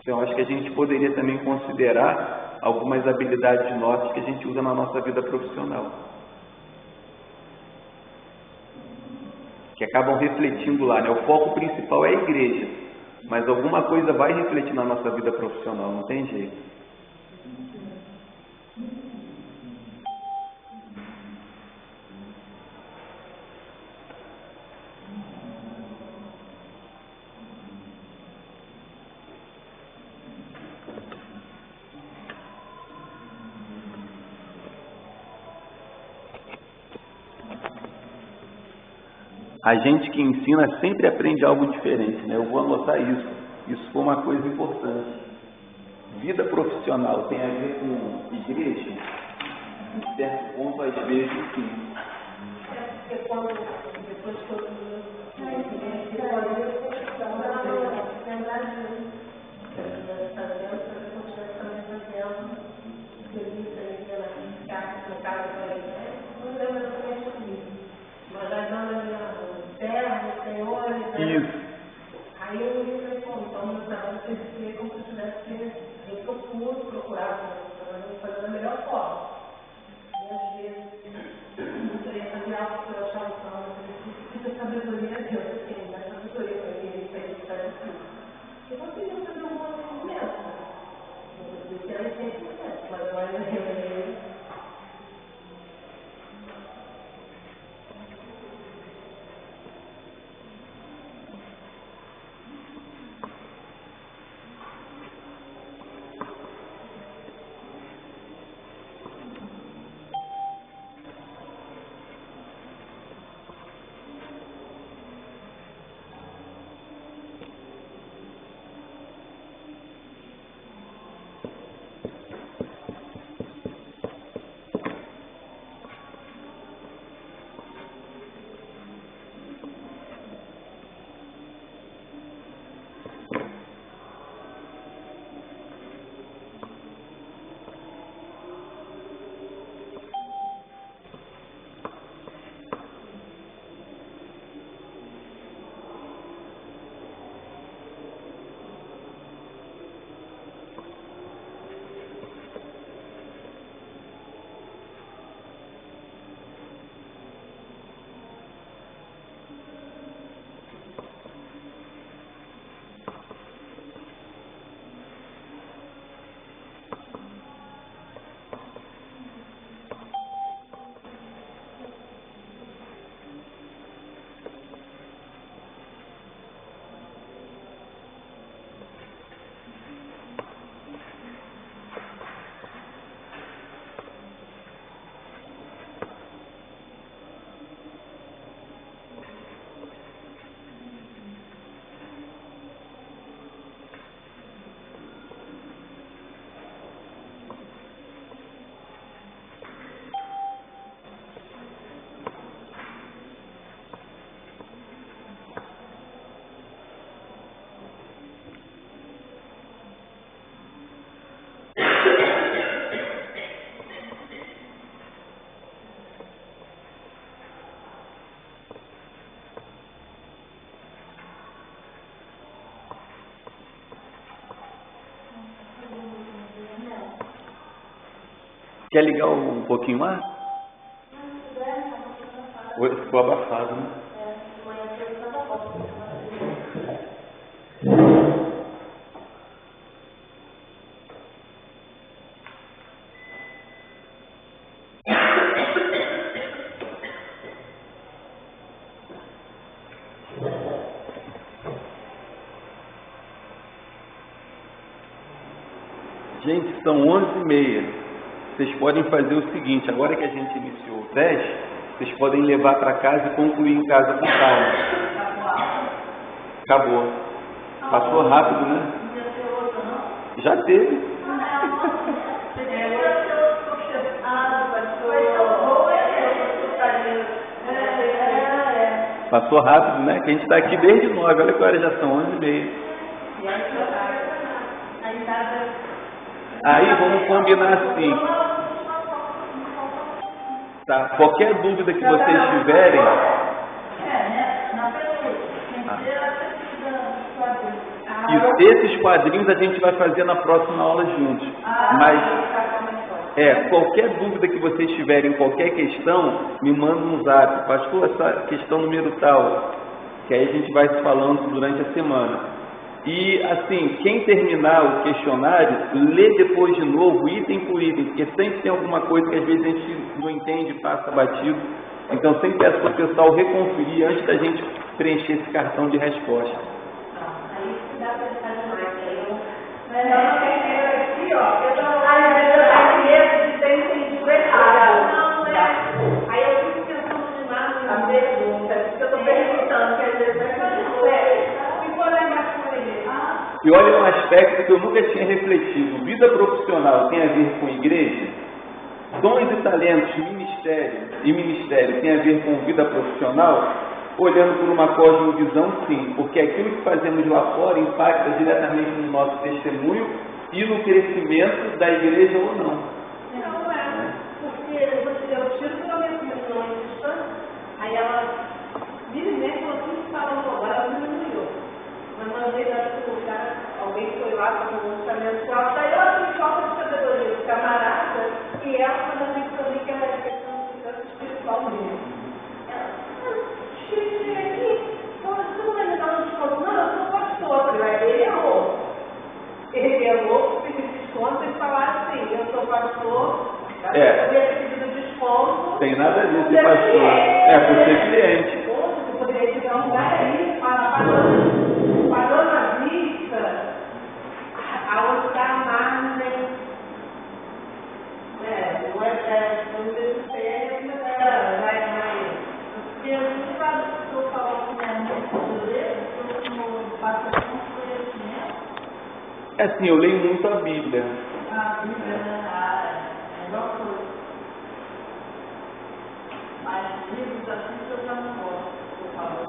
Então acho que a gente poderia também considerar algumas habilidades nossas que a gente usa na nossa vida profissional. Que acabam refletindo lá, né? O foco principal é a igreja, mas alguma coisa vai refletir na nossa vida profissional, não tem jeito. A gente que ensina sempre aprende algo diferente, né? Eu vou anotar isso. Isso foi uma coisa importante. Vida profissional tem a ver com igreja? Em certo ponto, às vezes, sim. Porque quando, depois que eu lembrar de fazendo, feliz aí na casa para ele, não lembro exatamente disso. Mas já dando a minha terra, o Senhor, Isso. aí eu me falei, bom, então meu trabalho tem que ser como se eu tivesse que eu procuro procurar, fazer da melhor forma. E às vezes, não queria fazer algo que eu achava que eu preciso sabedoria de Deus, assim, da sabedoria para mim, ele fez isso assim. Eu conseguia fazer um bom movimento, eu quero 100%, mas agora eu revelei. Quer ligar um pouquinho mais? Ficou abafado, né? Gente, são 11h30. Vocês podem fazer o seguinte, agora que a gente iniciou o teste, vocês podem levar para casa e concluir em casa com calma. Acabou. Passou rápido, né? Já teve. Passou rápido, né? Que a gente está aqui desde 9, olha que hora já são 11h30. Aí vamos combinar assim. Tá? Qualquer dúvida que vocês tiverem. E esses quadrinhos a gente vai fazer na próxima aula juntos. Mas qualquer dúvida que vocês tiverem, qualquer questão, me manda um zap. Pastor, essa questão número tal. Que aí a gente vai se falando durante a semana. E, assim, quem terminar o questionário, lê depois de novo, item por item, porque sempre tem alguma coisa que às vezes a gente não entende, passa batido. Então, sempre peço para o pessoal reconferir antes da gente preencher esse cartão de resposta. Aí dá para fazer mais. Eu não tenho aqui, ó. Eu não medo de ter entendido errado. Aí eu fico pensando demais na pergunta, porque eu estou perguntando. E olha um aspecto que eu nunca tinha refletido. Vida profissional tem a ver com igreja? Dons e talentos, ministério tem a ver com vida profissional? Olhando por uma cosmovisão, sim, porque aquilo que fazemos lá fora impacta diretamente no nosso testemunho e no crescimento da igreja ou não. Não é, porque eu tiro pela minha comunhão em distância, aí ela livremente falou assim, falou, agora ela diminuiu. Mas uma vez o cara, alguém foi lá com um orçamento alto, daí ela tem falta de sabedoria do camarada, e ela falando isso pra mim que era a questão do canto espiritual mesmo. Ela, espírito aqui, você não vai me dar um desconto? Não, eu sou pastor. Ele errou. Ele errou, pediu desconto e falaram assim, eu sou pastor, eu poderia ter pedido desconto. Tem nada a ver ser pastor. Por ser cliente. Você poderia te dar um lugar aí, parou na vista, aonde está a margem. Não é, vamos dizer que vai. Porque eu estou falando que minha mãe no passatempo do conhecimento. Assim, eu leio muito a Bíblia. A Bíblia, é igual coisa. Mas livros assim eu já não gosto.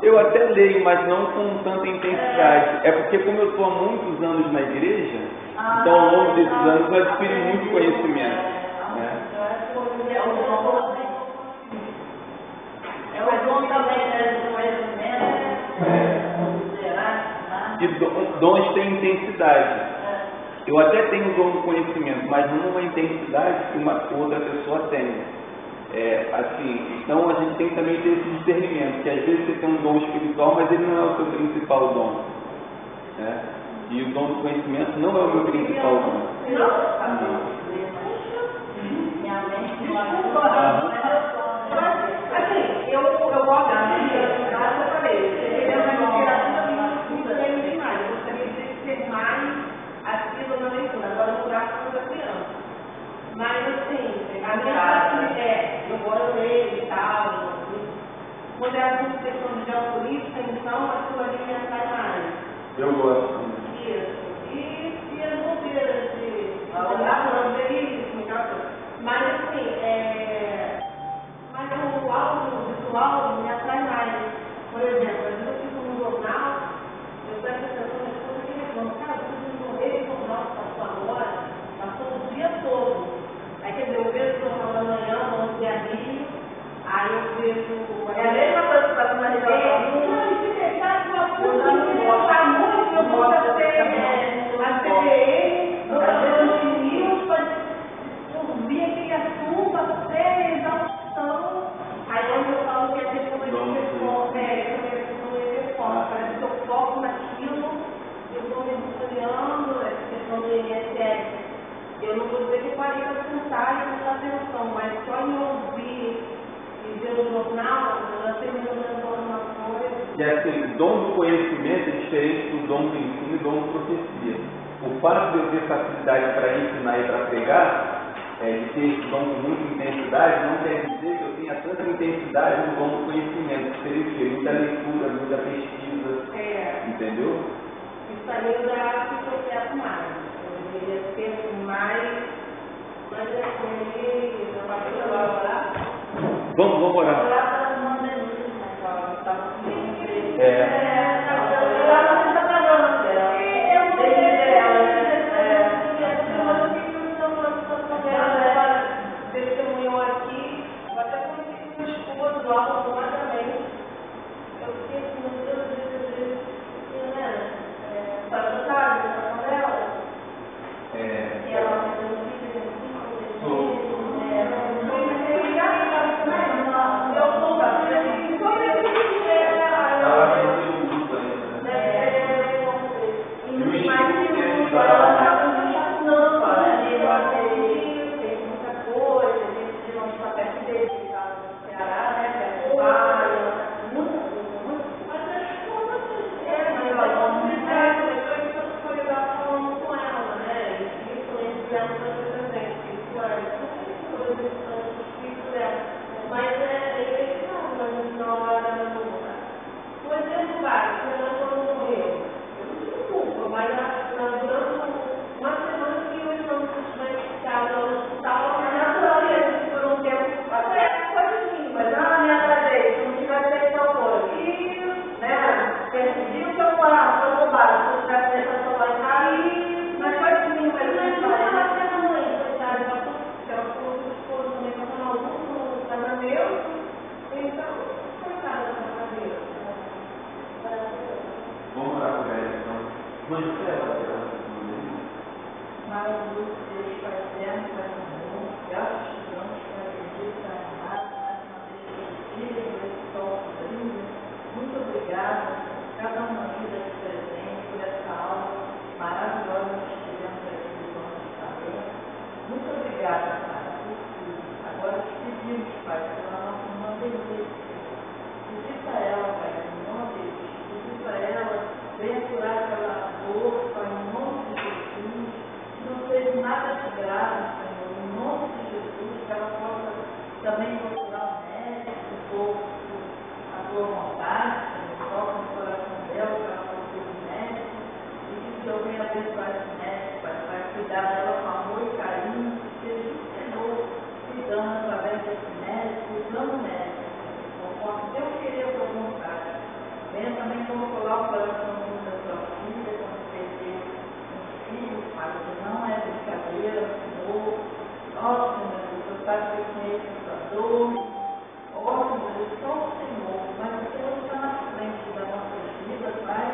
Eu até leio, mas não com tanta intensidade. É porque como eu estou há muitos anos na igreja, então ao longo desses anos eu adquiri muito conhecimento. É o dom também, do conhecimento. E dons têm intensidade. Eu até tenho o dom do conhecimento, mas não uma intensidade que uma outra pessoa tem. Então a gente tem que também ter esse discernimento, que às vezes você tem um dom espiritual, mas ele não é o seu principal dom. Né? E o dom do conhecimento não é o meu principal dom. Não. Minha mente assim, eu gosto da minha casa, eu falei, eu gostaria de ser mais assíduo na leitura, agora eu mudar com a criança. Mas assim, a minha eu gosto de ler e tal. Quando é a questão de geopolítica, então aquilo ali me atrai mais. Eu gosto. Isso. E as bombeiras de falando isso, mas assim, mas o audiovisual me atrai mais. Por exemplo, às vezes eu fico no jornal, eu presto atenção nas coisas que reclamam. Cara, eu preciso morrer de jornal que passou agora, passou o dia todo. Aí quer dizer, eu vejo o jornal da manhã, 11 a Rio, aí eu vejo. É a mesma coisa que passa na região. Não, se deixar uma coisa, a música, eu vou fazer a CBN, vou fazer os news, ouvir aquele assunto até exaustão. Aí onde eu falo que a questão do telefone, parece que eu foco naquilo, eu estou me historiando, essa questão do INSS. Eu não vou dizer que eu parei para sentar e prestar atenção, mas só em ouvir e ver o jornal, eu já tenho alguma coisa. E assim, o dom do conhecimento é diferente do dom do ensino e do dom da profecia. O fato de eu ter facilidade para ensinar e para pregar, de ter esse dom com muita intensidade, não quer dizer que eu tenha tanta intensidade no dom do conhecimento, que seria o quê? Muita leitura, muita pesquisa, entendeu? Isso aí eu já acho que eu quero mais. Eu deveria ter mais, mas assim, eu acho que eu vou orar. Vamos orar. Orar para não denúncia, né? Estava com medo. Testemunhou aqui, eu até conheci o esposo lá automaticamente. Eu fiquei assim, meu Deus, né? Tá ajudada, tá com ela? E ela me deu um vídeo, eu sou da Maravilhoso Deus, Pai eterno, Pai do amor, graças te damos pela bendita amada, mais uma vez pelo dia, por esse sol que brilha. Muito obrigada por cada uma vida aqui presente, por essa aula maravilhosa que tivemos aqui do nosso talento. Muito obrigada, Pai, por tudo. Agora te pedimos, Pai, pela nossa irmã Denise. Visita ela, Pai, em nome de Deus. Visita ela, venha curar aquela dor, Pai, em nome de Jesus. Não seja nada de grave, Senhor, em nome de Jesus, que ela possa também procurar o médico, se for a tua vontade, Senhor, toca no coração dela, que ela possa ir ao médico, e que o Senhor venha abençoar esse médico, Pai, para cuidar dela com amor e carinho, que seja o Senhor cuidando através desse médico, usando o médico, conforme Deus queria a tua vontade. Venha também consolar o coração da tua filha, quando perdeu filho, Pai, que não é brincadeira, Senhor. Ó, Senhor, eu faço que conheço essa dor. Ó, Senhor, só o Senhor, mas o Senhor está na frente das nossas vidas, Pai,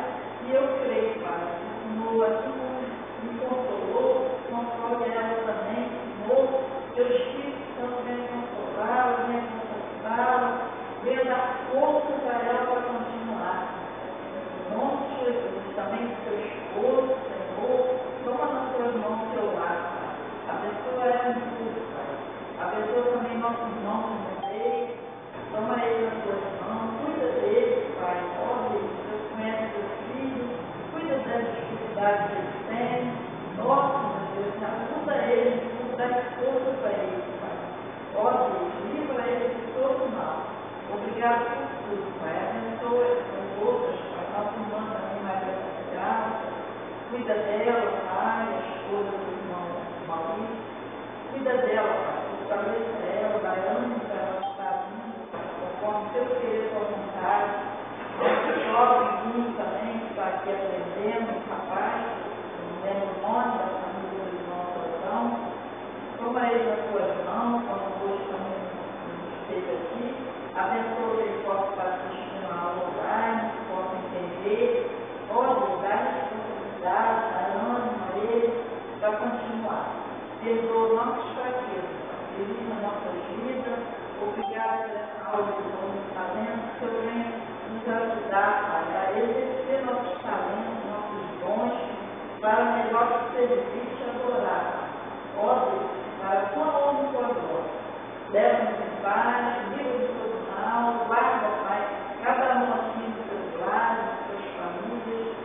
e eu creio, Pai, que o Senhor, assim como me consolou, console ela também, Senhor. Teu Espírito Santo venha consolá-la, venha confortá-la, venha dar força para ela para continuar. Em nome de Jesus, também do seu esposo, Senhor, toma nas tuas mãos o teu lado, Pai. Abençoa ela em tudo, Pai. Abençoa também nossos irmãos no meio. Toma ele nas tuas mãos, cuida dele, Pai. Ó Deus, Deus conhece teu filho, cuida das dificuldades que ele tem. Nossa, meu Deus, ajuda ele, dá força para ele, Pai. Ó Deus, livra ele de todo mal. Obrigado por tudo, Pai. Abençoa as outras, Pai. Nossa irmã também mais graça. Cuida dela, Pai, a esposa do irmão Maurício. Cuida dela, Pai. Fortaleça ela, dá ânimo para ela estar vindo, conforme o teu querer, tua vontade. Nosso jovem mundo também, que está aqui aprendendo, rapaz, não lembro o nome da família do irmão Salvador. Toma ele nas tuas mãos, como hoje também esteve aqui. Abençoa que ele possa estar assistindo a aula online, que possa entender. Pode dar responsabilidade, dar ânimo a ele para continuar. Perdoa nossas fraquezas, feliz nas nossas vidas. Obrigada por essa aula que estamos fazendo, que eu venha nos ajudar, Pai, a exercer nossos talentos, nossos dons, para melhor servir e adorar. Ó Deus, para a tua honra e tua glória. Leva-nos em paz, livra de todo mal, guarda, Pai, cada um aqui dos seus lares, das suas famílias.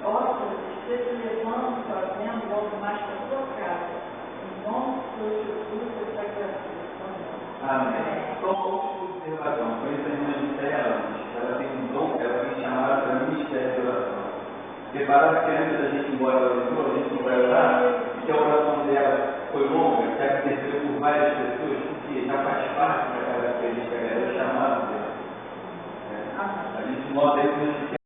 Ó Deus, esteja levando, fazendo logo mais para a tua casa. Em nome do Senhor Jesus, eu te agradeço. Amém. Só uma última observação. Conheço a irmã de Anos. Ela tem um dom, ela tem chamado para ministério de oração. Prepara que antes da gente ir embora da leitura, a gente não vai orar, que a oração dela foi longa, que aconteceu por várias pessoas, porque já faz parte da característica dela, é o chamado dela. A gente nota isso.